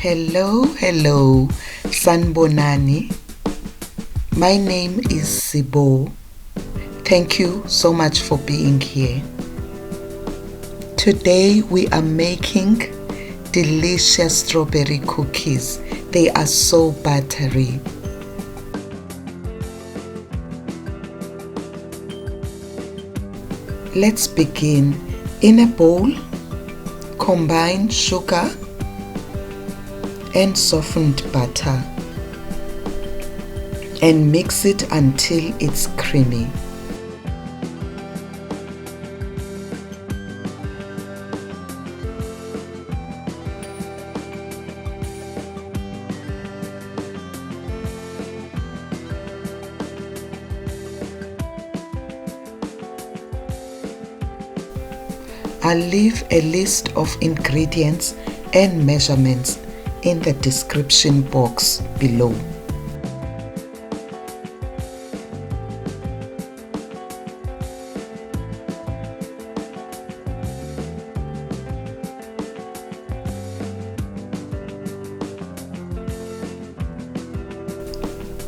Hello, Sanbonani. My name is CBO. Thank you so much for being here. Today we are making delicious strawberry cookies. They are so buttery. Let's begin. In a bowl, combine sugar and softened butter and mix it until it's creamy. I'll leave a list of ingredients and measurements in the description box below.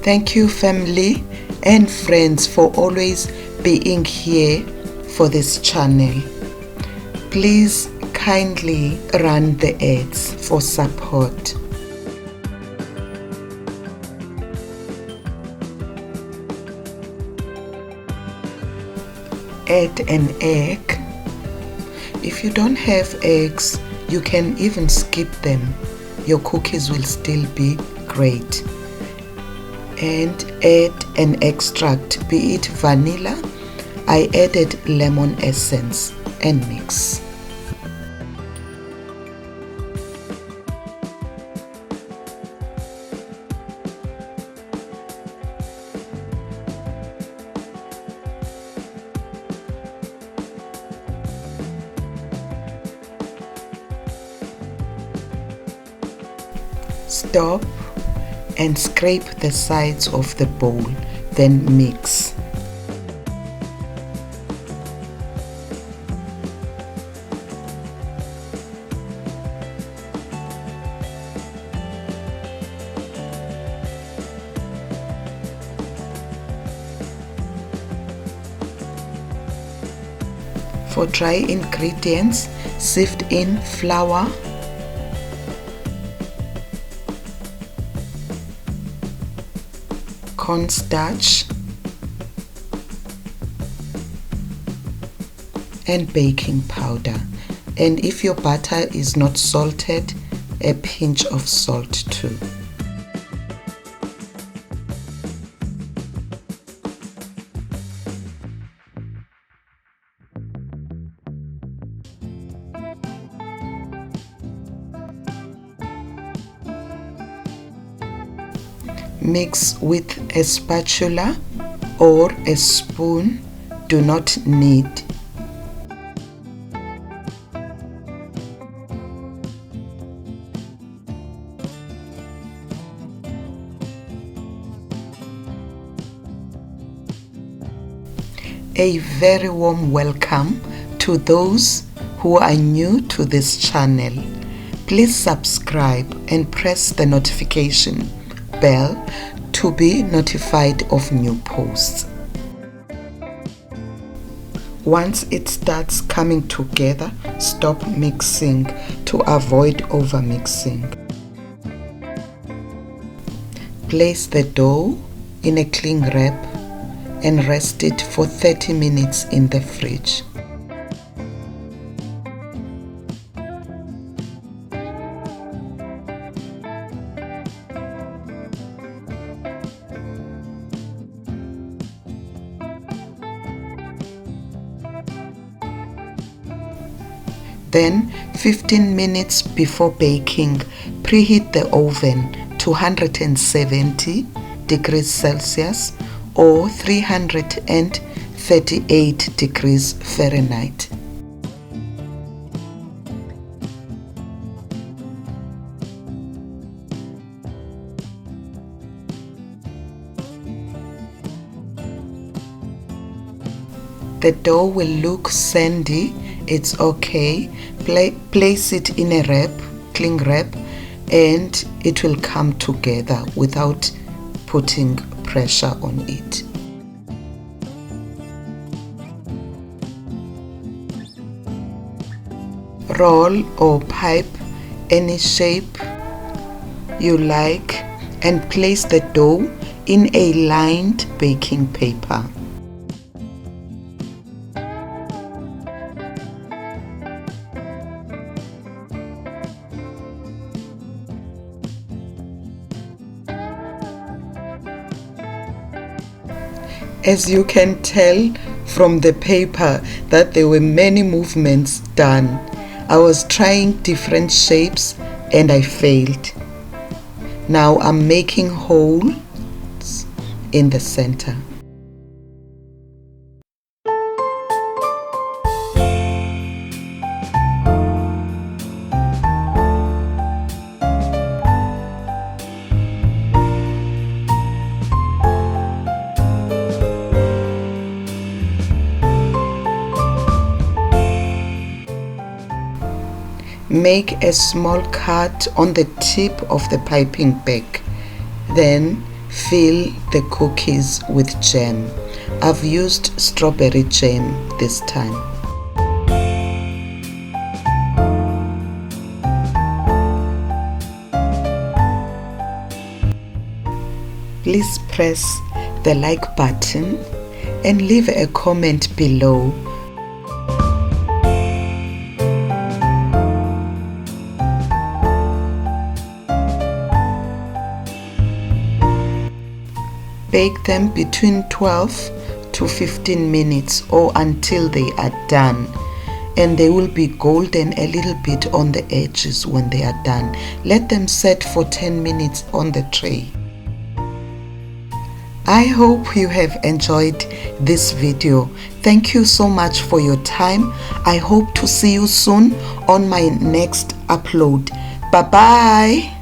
Thank you, family and friends, for always being here for this channel. Please kindly run the ads for support. Add an egg. If you don't have eggs, you can even skip them. Your cookies will still be great. And add an extract, be it vanilla. I added lemon essence and mix. Stop and scrape the sides of the bowl, then mix. For dry ingredients, sift in flour, cornstarch and baking powder, and if your butter is not salted, a pinch of salt too. Mix with a spatula or a spoon, do not knead. A very warm welcome to those who are new to this channel. Please subscribe and press the notification bell to be notified of new posts. Once it starts coming together, stop mixing to avoid overmixing. Place the dough in a cling wrap and rest it for 30 minutes in the fridge. Then 15 minutes before baking, preheat the oven to 170 degrees Celsius or 338 degrees Fahrenheit. The dough will look sandy. It's okay. Place it in a wrap, cling wrap, and it will come together without putting pressure on it. Roll or pipe any shape you like and place the dough in a lined baking paper. As you can tell from the paper that there were many movements done. I was trying different shapes and I failed. Now I'm making holes in the center. Make a small cut on the tip of the piping bag. Then fill the cookies with jam. I've used strawberry jam this time. Please press the like button and leave a comment below. Bake them between 12 to 15 minutes or until they are done, and they will be golden a little bit on the edges when they are done. Let them set for 10 minutes on the tray. I hope you have enjoyed this video. Thank you so much for your time. I hope to see you soon on my next upload. Bye bye.